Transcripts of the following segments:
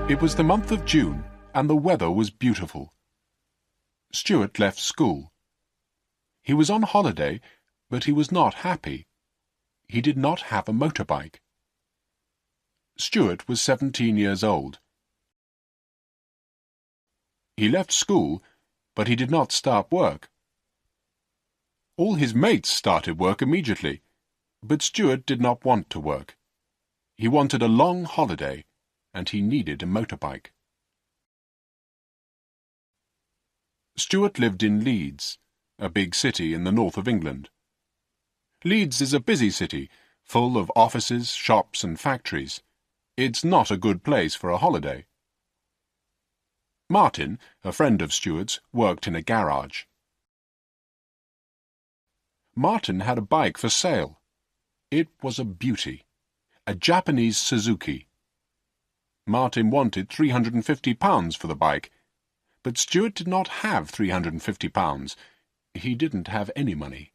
It was the month of June, and the weather was beautiful. Stuart left school. He was on holiday, but he was not happy. He did not have a motorbike. Stuart was 17 years old. He left school, but he did not start work. All his mates started work immediately, but Stuart did not want to work. He wanted a long holiday, and he needed a motorbike. Stuart lived in Leeds, a big city in the north of England. Leeds is a busy city, full of offices, shops and factories. It's not a good place for a holiday. Martin, a friend of Stuart's, worked in a garage. Martin had a bike for sale. It was a beauty, a Japanese Suzuki. Martin wanted £350 for the bike, but Stuart did not have £350. He didn't have any money.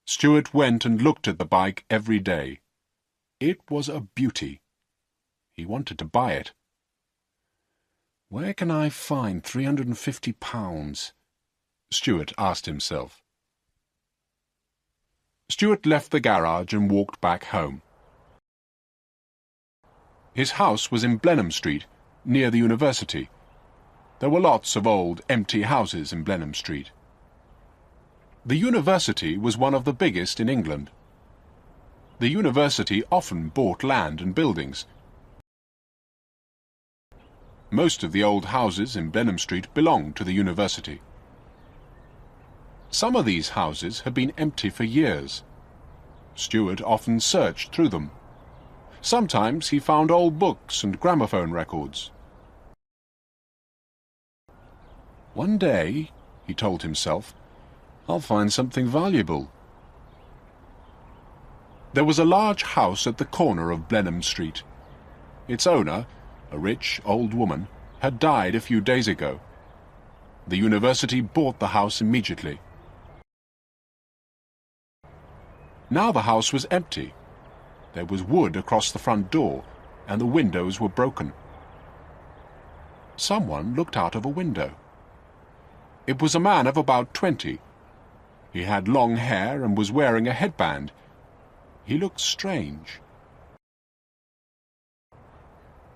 Stuart went and looked at the bike every day. It was a beauty. He wanted to buy it. "Where can I find £350? Stuart asked himself. Stuart left the garage and walked back home. His house was in Blenheim Street, near the university. There were lots of old, empty houses in Blenheim Street. The university was one of the biggest in England. The university often bought land and buildings. Most of the old houses in Blenheim Street belonged to the university. Some of these houses had been empty for years. Stuart often searched through them. Sometimes he found old books and gramophone records. "One day," he told himself, "I'll find something valuable." There was a large house at the corner of Blenheim Street. Its owner, a rich old woman, had died a few days ago. The university bought the house immediately. Now the house was empty. There was wood across the front door, and the windows were broken. Someone looked out of a window. It was a man of about 20. He had long hair and was wearing a headband. He looked strange.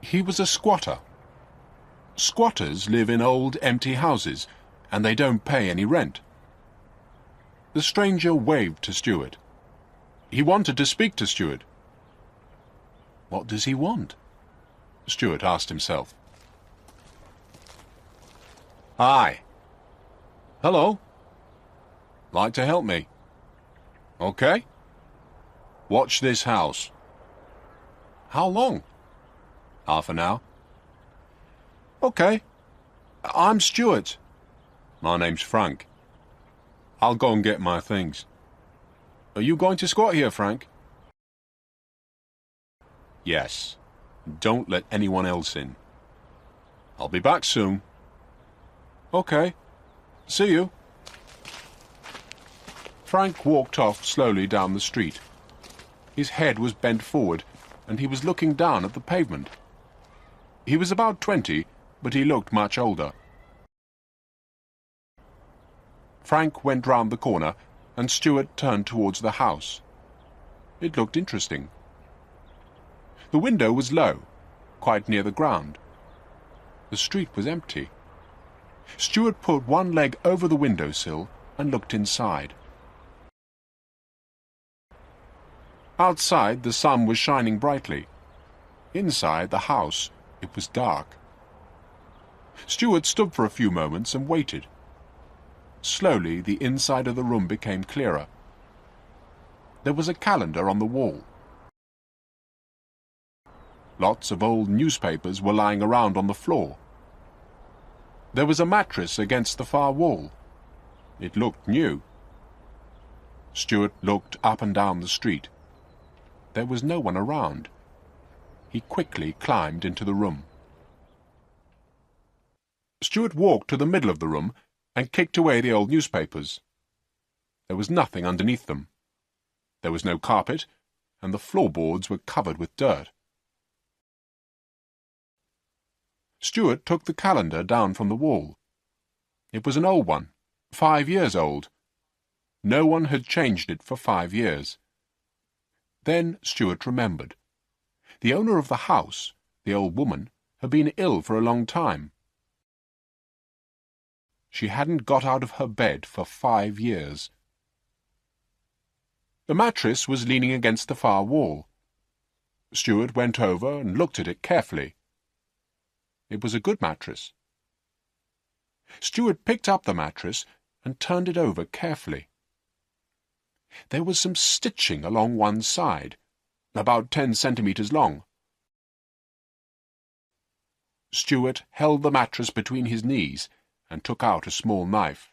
He was a squatter. Squatters live in old, empty houses, and they don't pay any rent. The stranger waved to Stuart. He wanted to speak to Stuart. What does he want? Stuart asked himself. "Hi." "Hello." "Like to help me?" "Okay." "Watch this house." "How long?" "Half an hour." "Okay. I'm Stuart." "My name's Frank. I'll go and get my things." "Are you going to squat here, Frank?" "Yes. Don't let anyone else in." "I'll be back soon." "Okay. See you." Frank walked off slowly down the street. His head was bent forward, and he was looking down at the pavement. He was about 20, but he looked much older. Frank went round the corner, and Stuart turned towards the house. It looked interesting. The window was low, quite near the ground. The street was empty. Stuart put one leg over the windowsill and looked inside. Outside, the sun was shining brightly. Inside the house, it was dark. Stuart stood for a few moments and waited. Slowly, the inside of the room became clearer. There was a calendar on the wall. Lots of old newspapers were lying around on the floor. There was a mattress against the far wall. It looked new. Stuart looked up and down the street. There was no one around. He quickly climbed into the room. Stuart walked to the middle of the room and kicked away the old newspapers. There was nothing underneath them. There was no carpet, and the floorboards were covered with dirt. Stuart took the calendar down from the wall. It was an old one, 5 years old. No one had changed it for 5 years. Then Stuart remembered. The owner of the house, the old woman, had been ill for a long time. She hadn't got out of her bed for 5 years. The mattress was leaning against the far wall. Stuart went over and looked at it carefully. It was a good mattress. Stuart picked up the mattress and turned it over carefully. There was some stitching along one side, about 10 centimetres long. Stuart held the mattress between his knees and took out a small knife.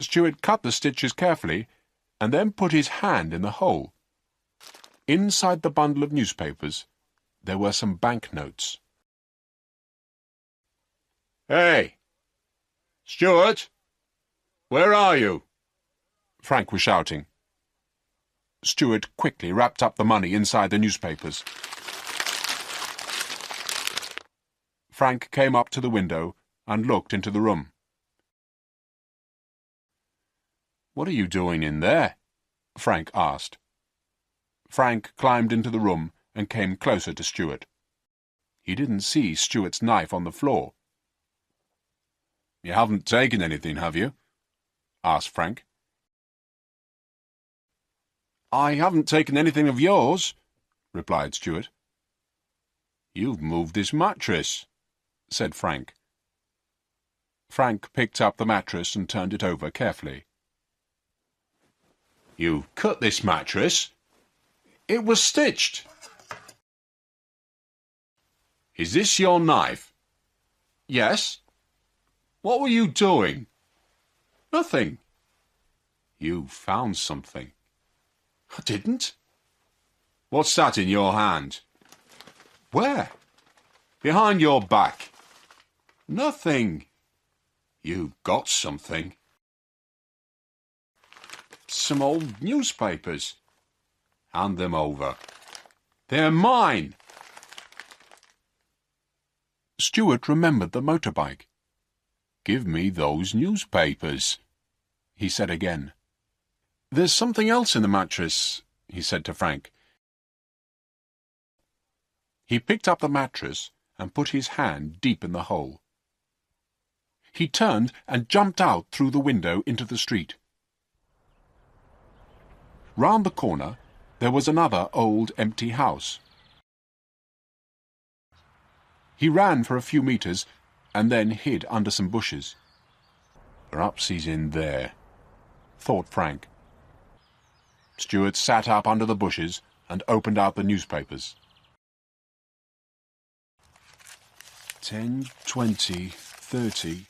Stuart cut the stitches carefully and then put his hand in the hole. Inside the bundle of newspapers there were some banknotes. "Hey! Stuart! Where are you?" Frank was shouting. Stuart quickly wrapped up the money inside the newspapers. Frank came up to the window and looked into the room. "What are you doing in there?" Frank asked. Frank climbed into the room and came closer to Stuart. He didn't see Stuart's knife on the floor. "You haven't taken anything, have you?" asked Frank. "I haven't taken anything of yours," replied Stuart. "You've moved this mattress," said Frank. Frank picked up the mattress and turned it over carefully. "You've cut this mattress. It was stitched." "Is this your knife?" "Yes." "What were you doing?" "Nothing." "You found something." "I didn't." "What's that in your hand?" "Where?" "Behind your back." "Nothing." "You got something." "Some old newspapers." "Hand them over." "They're mine." Stuart remembered the motorbike. "Give me those newspapers," he said again. "There's something else in the mattress," he said to Frank. He picked up the mattress and put his hand deep in the hole. He turned and jumped out through the window into the street. Round the corner there was another old empty house. He ran for a few metres and then hid under some bushes. "Perhaps he's in there," thought Frank. Stuart sat up under the bushes and opened out the newspapers. 10, 20, 30,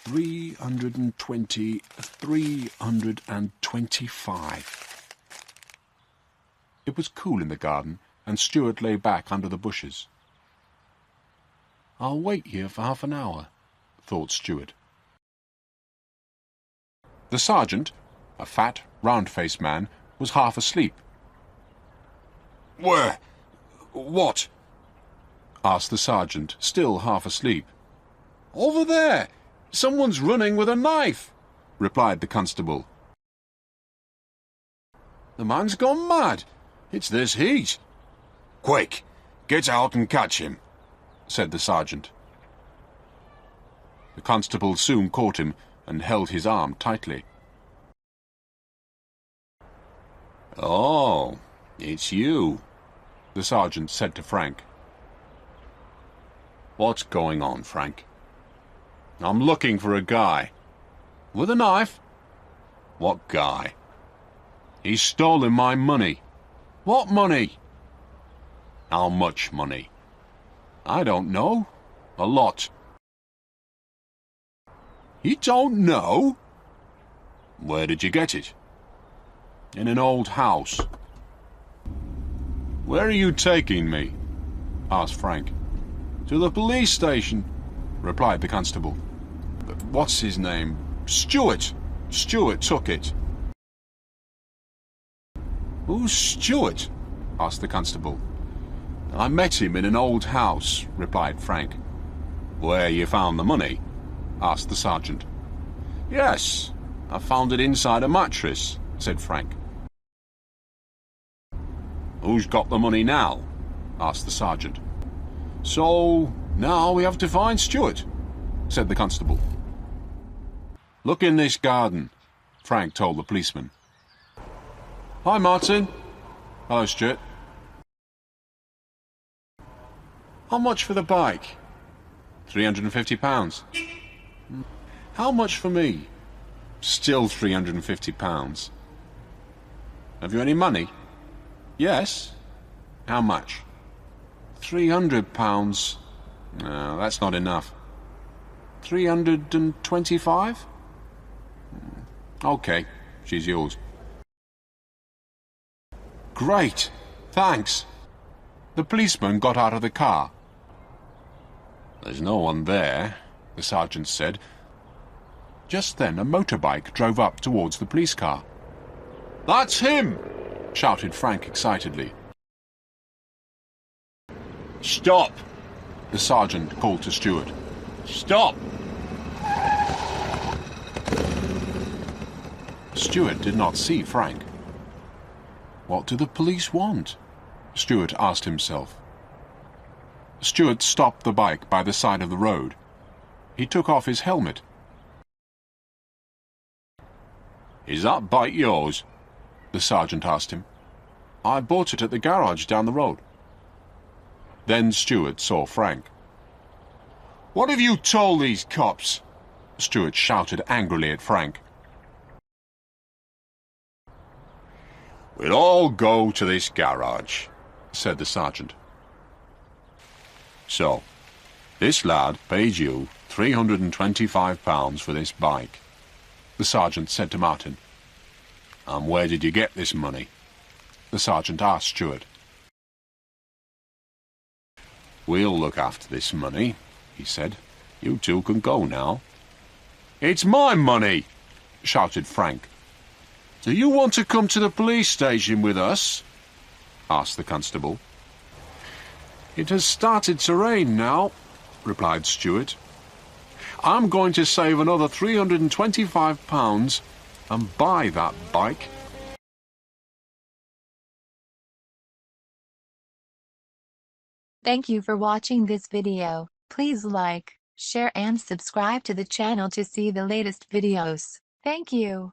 320, 325. It was cool in the garden, and Stuart lay back under the bushes. "I'll wait here for half an hour," thought Stuart. The sergeant, a fat, round-faced man, was half asleep. "Where? What?" asked the sergeant, still half asleep. "Over there! Someone's running with a knife," replied the constable. "The man's gone mad. It's this heat." "Quick! Get out and catch him," said the sergeant. The constable soon caught him and held his arm tightly. "Oh, it's you," the sergeant said to Frank. "What's going on, Frank?" "I'm looking for a guy." "With a knife?" "What guy?" "He's stolen my money." "What money?" "How much money?" "I don't know. A lot." "You don't know?" "Where did you get it?" "In an old house." "Where are you taking me?" asked Frank. "To the police station," replied the constable. "What's his name?" "Stuart. Stuart took it." "Who's Stuart?" asked the constable. I met him in an old house, replied Frank. Where you found the money? Asked the sergeant. Yes, I found it inside a mattress, said Frank. Who's got the money now? Asked the sergeant. So, now we have to find Stuart, said the constable. Look in this garden, Frank told the policeman. Hi, Martin. Hello, Stuart. How much for the bike? £350. How much for me? Still £350. Have you any money? Yes. How much? £300. No, that's not enough. 325? Okay, she's yours. Great, thanks. The policeman got out of the car. There's no one there, the sergeant said. Just then a motorbike drove up towards the police car. That's him! Shouted Frank excitedly. Stop! The sergeant called to Stuart. Stop! Stuart did not see Frank. What do the police want? Stuart asked himself. Stuart stopped the bike by the side of the road. He took off his helmet. Is that bike yours? The sergeant asked him. I bought it at the garage down the road. Then Stuart saw Frank. What have you told these cops? Stuart shouted angrily at Frank. We'll all go to this garage, said the sergeant. So, this lad paid you £325 for this bike, the sergeant said to Martin. And where did you get this money? The sergeant asked Stuart. We'll look after this money, he said. You two can go now. It's my money, shouted Frank. Do you want to come to the police station with us? Asked the constable. It has started to rain now, replied Stuart. I'm going to save another £325 and buy that bike. Thank you for watching this video. Please like, share and subscribe to the channel to see the latest videos. Thank you.